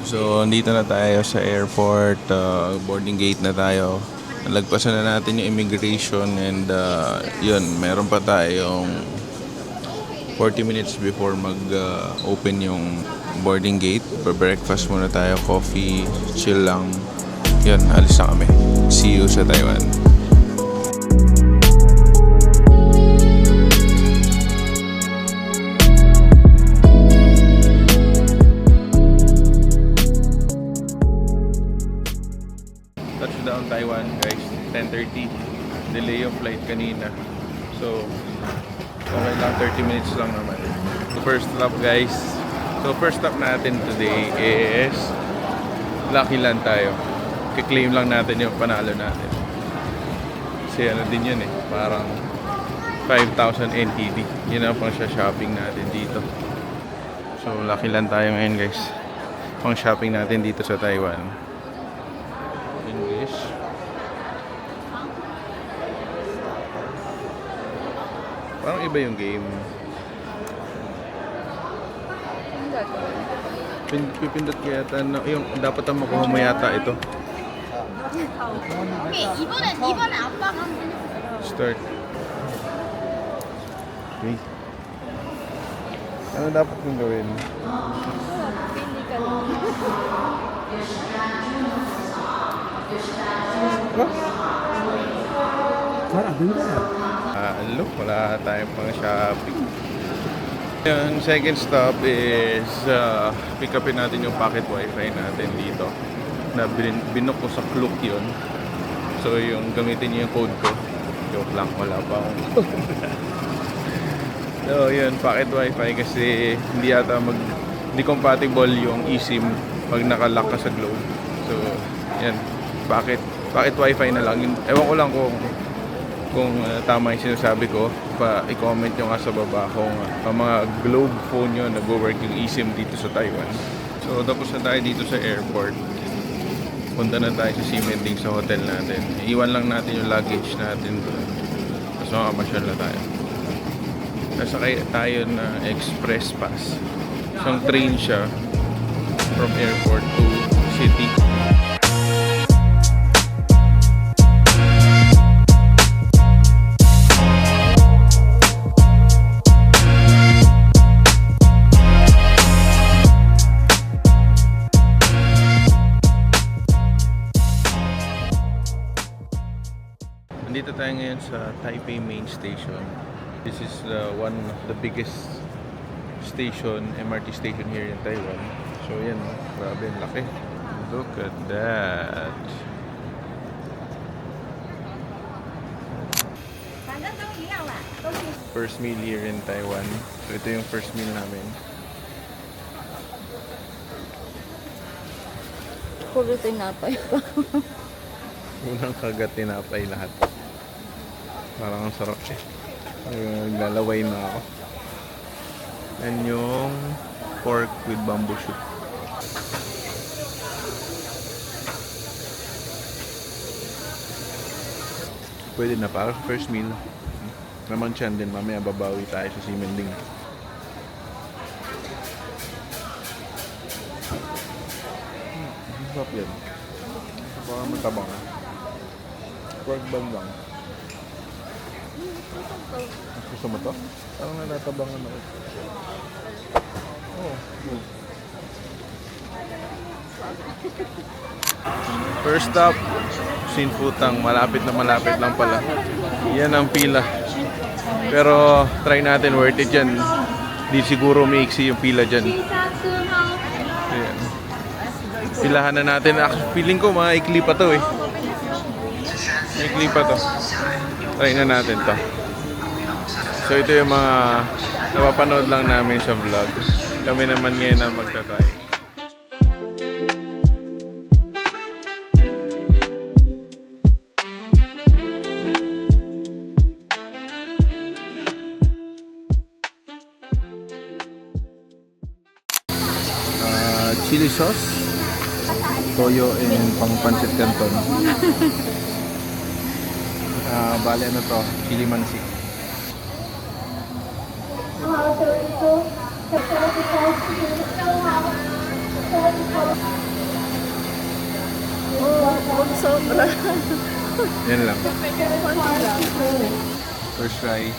So, andito na tayo sa airport. Boarding gate na tayo. Nalagpasan na natin yung immigration and yun, meron pa tayong 40 minutes before mag-open yung boarding gate. Breakfast muna tayo, coffee, chill lang. Yun, alis na kami. See you sa Taiwan. Touchdown Taiwan guys, 10:30. Delay yung flight kanina. So, okay lang, 30 minutes lang naman. First stop guys. So, first stop natin today is Lucky Land tayo. Kiklaim lang natin yung panalo natin. Kasi ano din yun parang 5,000 NTD. Yun ang pang shopping natin dito. So, Lucky Land tayo ngayon guys. Pang shopping natin dito sa Taiwan. English. Parang iba yung game. Pipindot kaya yata yung dapat ang makuha mo yata ito. Start. Okay. Ano dapat mong gawin? Look, wala tayong pang shopping. Yung second stop is pick upin natin yung pocket wifi natin dito na binook ko sa Klook yun. So yung gamitin niyo yung code ko. Joke lang, wala pa akong so yun, pocket wifi kasi hindi yata hindi compatible yung eSIM pag nakalock ka sa Globe. So yan, pocket wifi na lang. Ewan ko lang kung tama yung sinasabi ko, i-comment nyo nga sa baba kung ang mga Globe phone nyo nag-work yung eSIM dito sa Taiwan. So tapos na tayo dito sa airport. Punta na tayo sa Ximending sa hotel natin. Iwan lang natin yung luggage natin doon. Tapos makamasyal na tayo. Nasakay tayo na express pass. Isang train siya from airport to city. Dito tayo ngayon sa Taipei Main Station. This is one of the biggest station, MRT station here in Taiwan. So yan, grabe ang laki. Look at that. First meal here in Taiwan. So ito yung first meal namin. Puro tinapay pa. Unang kagat tinapay lahat. Parang ang sarap naglalaway na ako. And yung pork with bamboo shoot. Pwede na para first meal. Naman tiyan din, mamaya babawi tayo sa Ximending. Sarap yan. Parang matabang. Pork bambang. Mas gusto mo to? Parang natatabangan ako. Oh. First stop, Sinfutang. Malapit lang pala. Yan ang pila. Pero try natin, worth it yan. Di siguro maiksi yung pila dyan. Ayan. Pilahan na natin. Feeling ko maikli pa to maikli pa to. Try na natin to. So ito yung mga napapanood lang namin sa vlog. Kami naman ngayon na magtatry. Chili sauce, toyo, and pang pancit canton. Bale ano to, chili mansi. pag sobra. Yan lang. Konti lang. First try.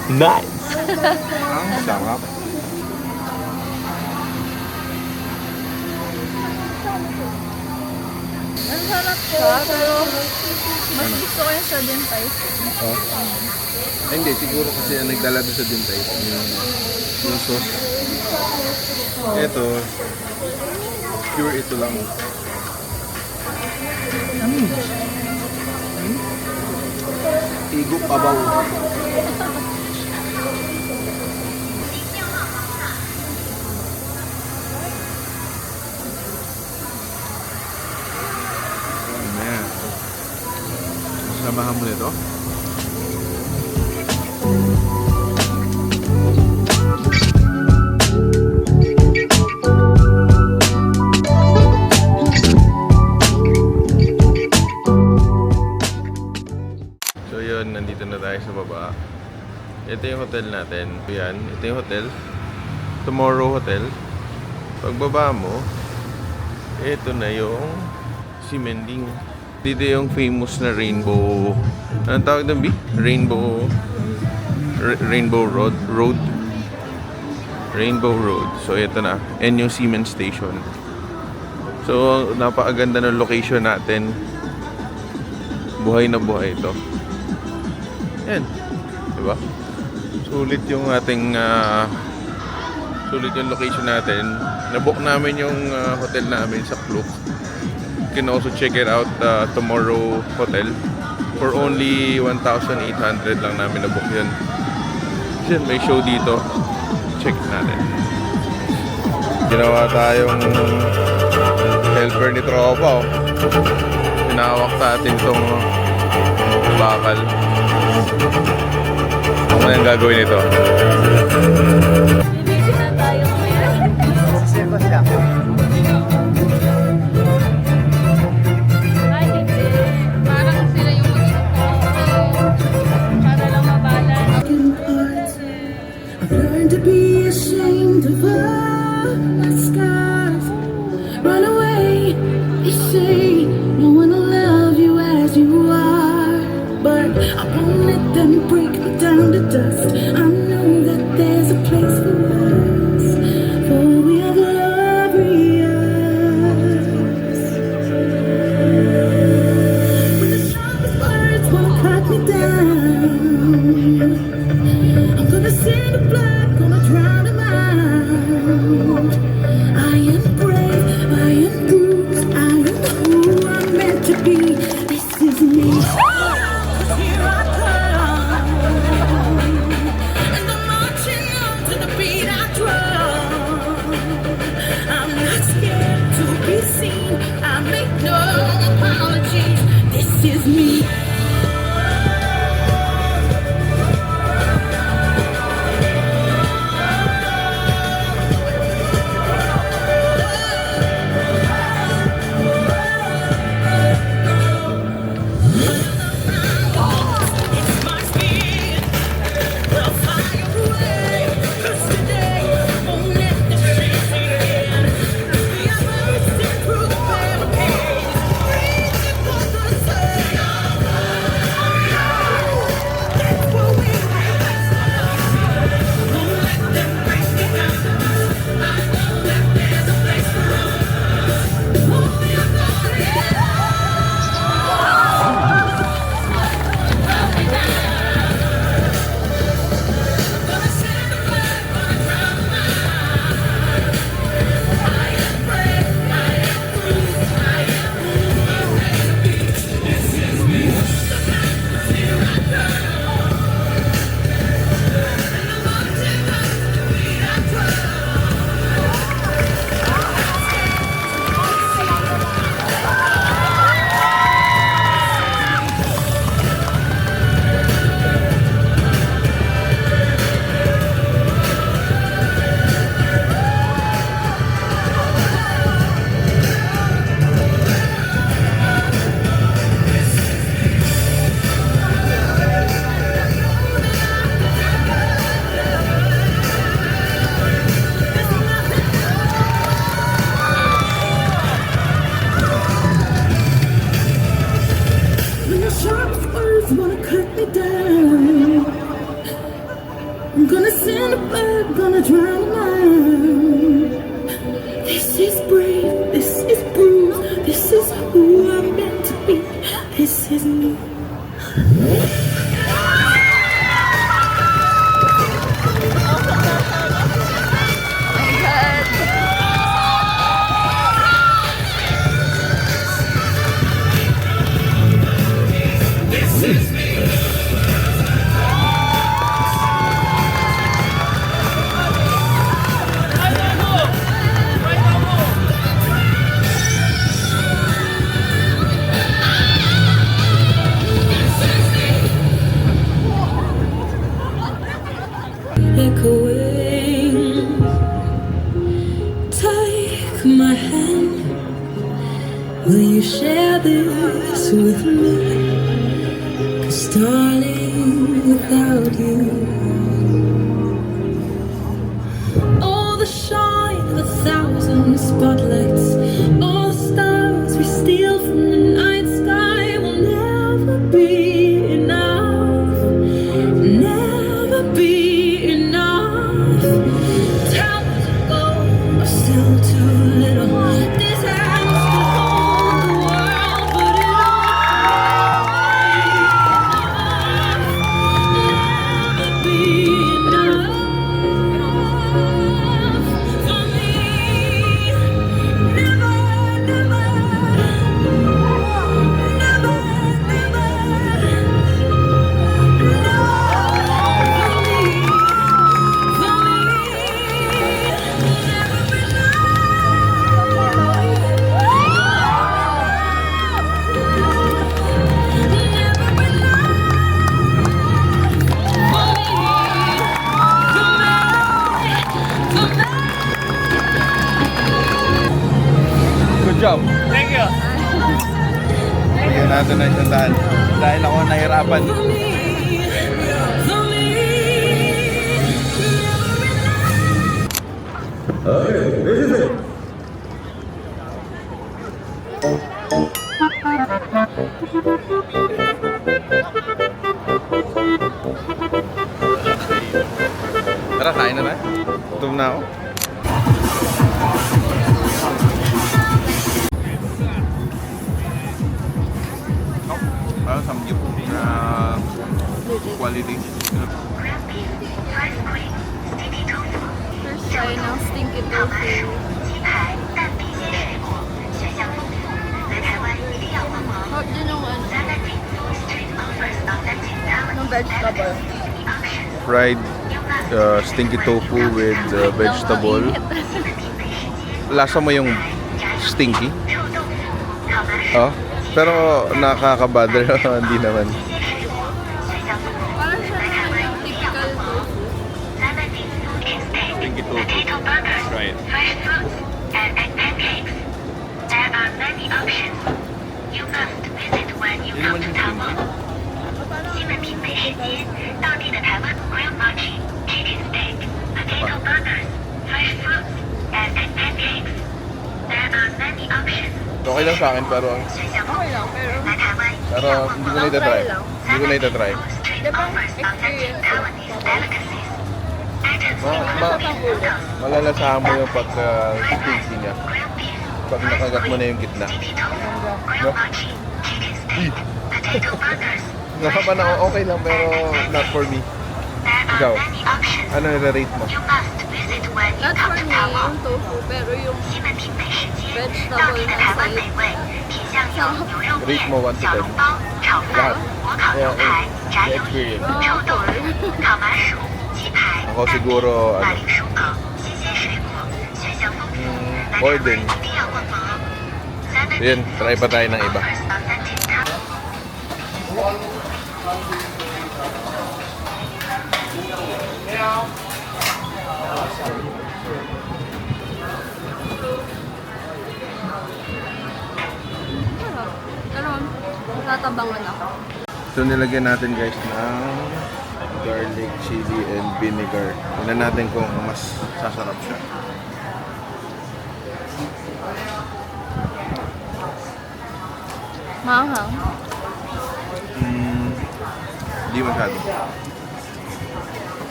Nice! Ang sarap. Ang sarap po. Pero mas gusto ko yung sa Dentiste. Oh. Ay, hindi, siguro kasi ang nagdala doon sa Dintay. Yung sauce. Ito, pure ito lang. Igok abaw. Ayan. Samahan mo nito. So yun, nandito na tayo sa baba. Ito yung hotel natin. Yan, ito yung hotel. Tomorrow Hotel. Pagbaba mo, ito na yung si Mending. Dito yung famous na Rainbow. Anong tawag doon, B? Rainbow Road. Rainbow Road. So ito na. And yung Siemens Station. So napakaganda ng location natin. Buhay na buhay ito. Yan. Diba? Sulit yung ating sulit yung location natin. Nabook namin yung hotel namin sa Klook. You can also check it out, Tomorrow Hotel. For only 1,800 lang namin nabook yun. Yan, may show dito. Check natin. Ginawa tayong helper ni Tropa. Oh. Pinawak natin tong bakal. Ano yung gagawin nito? Bibili na tayo ngayon. Sirkos lang. Ay, hindi. Parang sila yung mag-inom para lang mabalan. I've learned to be ashamed of all my scars. Run away, they say no one will love you as you are. But I won't let them break me down to dust. I know that there's a place for us, for we are glorious. When the sharpest words wanna cut me down, I'm gonna send the blood, gonna drown them out. I am brave, I am bruised, I am who I'm meant to be. This is me. Here I come, and I'm marching on to the beat I drum. I'm not scared to be seen. I make no apologies. This is me. It's my spirit. We'll fly away. 'Cause today won't let the shame begin. We are bursting through the barricades, reaching for the sun. is brave, this is bruised, this is who I'm meant to be, this is me. Echoing, take my hand. Will you share this with me? 'Cause darling, without you, all the shine of 1,000 spotlights, all the stars we steal from the night sky will never be enough, never be enough. Towers of gold are still too little. These hands can hold the world, but it won't be enough for me. Never, never, never, Good job. Thank you. Bigyan natin ng isang daan. Dahil ako nahirapan. Tara, kain na tayo. Gutom na ako. Parang samgyup na quality. First try ng stinky tofu. Hot din yung ano, ng vegetable. Fried stinky tofu with vegetable. Lasa mo yung stinky? Oh, pero nakaka-bother. Hindi naman. Parang siya naman yung typical tofu. Stinky tofu. Try it. Fresh fruit and egg pancakes. There are many options. You must visit when you come to Taiwan. 西门町美食街，当地的台湾 grilled mochi, chicken steak, potato burgers, fresh fruit and egg pancakes. There are many options. Okay lang sa akin pero 选项丰 Okay 富， lang, pero 来台湾一定 pero 要逛 hindi ko 逛。 na itatry. Hindi ko na itatry. Street Diba, offers authentic experience Taiwanese lang. delicacies. Items Ma- ma- malalasahan mo yung pagka-stinky niya. grilled beef, Pag nakagat mo na yung gitna. chicken tofu, grilled mochi, chicken steak, potato burgers. Nakapan ako okay lang pero not for me. There Ikaw, are many options. ano nire-rate mo? You must visit when you not for come to me Taiwan. yung tofu, pero yung 西门町美食街， vegetable 当地的台湾 na 美味，品相有牛肉面 Rate mo 1 to 小笼 10. 包、炒饭、火烤牛排、炸鱿鱼、 experience. 臭豆腐、烤麻薯、鸡排、 Ako siguro, 马 ano, 铃薯糕、新鲜水果，选项丰富。来台 boy 湾 din. 一定要逛逛哦。Yun, try pa tayo ng iba. Offers authentic Taiwan. Pero, natabangan ako. Ito nilagyan natin guys ng garlic, chili, and vinegar. Tingnan natin kung mas sasarap siya. Maanghang. Hindi masyado.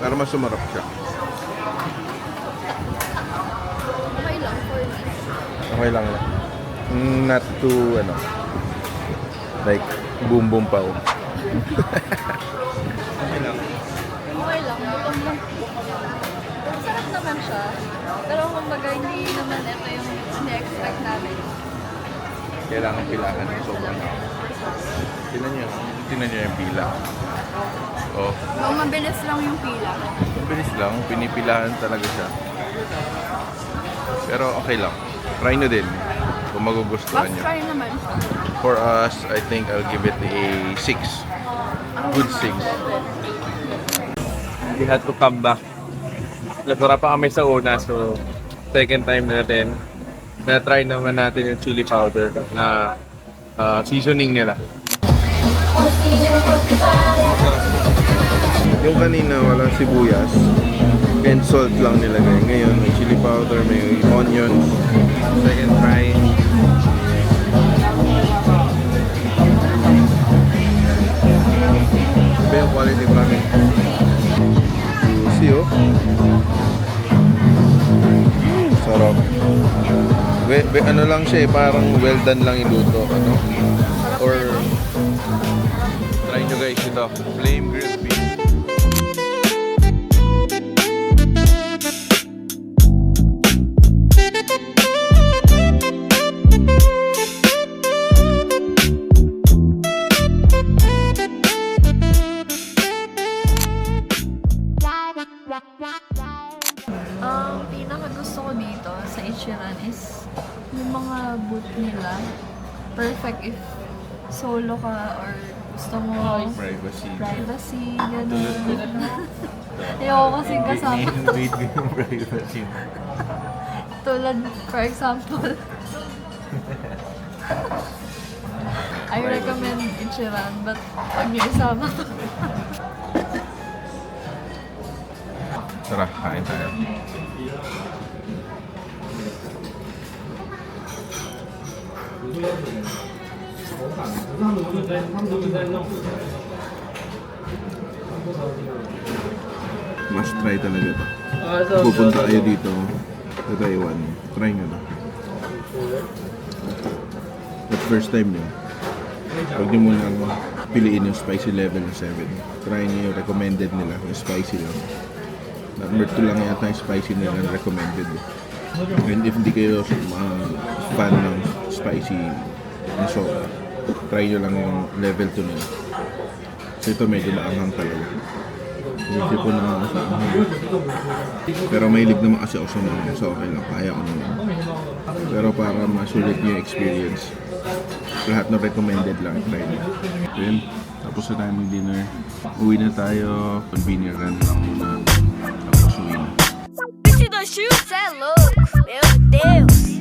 Pero mas sumarap siya. Okay lang for me. Okay lang. Not too, ano, like, boom boom pa. Okay lang. Okay lang, gutom lang. Sarap naman siya. Pero kumbaga, hindi naman ito yung ini-expect namin. Kailangan pilahan ng sobrang. Tingnan nyo yung pila. Oh, So, mabilis lang yung pila. mabilis lang. Pinipilahan talaga siya. Pero okay lang. Try nyo din kung magugustuhan Must nyo. try naman siya. For us, I think I'll give it a 6. Good 6. We had to come back. Nasara pa kami sa una, so second time natin. Na-try naman natin yung chili powder na seasoning nila. Yung kanina walang sibuyas and salt lang nilagay. Ngayon may chili powder, may onions. Second try. Iba yung quality pa rin. Juicy oh. Sarap. Ano lang siya eh, parang well done lang iluto. Ano? Or try nyo guys ito. Flame grilled beef. Ang pinaka gusto ko dito sa Ichiran is yung mga booth nila. Perfect if solo ka or gusto mo privacy, gano'n. Ayoko kasi kasama to. Tulad, for example, I recommend Ichiran, but huwag niyo isama. Tara, kain tayo. Must try talaga to. Pupunta kayo dito sa Taiwan. Try nyo na. At first time nyo, huwag nyo munang piliin yung spicy level ng 7. Try nyo yung recommended nila, yung spicy lang. Number 2 lang yata yung spicy nila na recommended. And if hindi kayo fan ng spicy na soda, try nyo lang yung level 2 nila. So ito medyo maanghang talaga. Hindi po naman ako sa anghang. Pero mahilig naman kasi ako sa mga, so okay lang, kaya ko naman. Pero para masulit nyo yung experience, lahat ng recommended lang, try nyo. Then, tapos na tayo mag-dinner. Uwi na tayo, convenient run lang muna. Tapos uwi na. Te dou chute, cê é louco, meu Deus.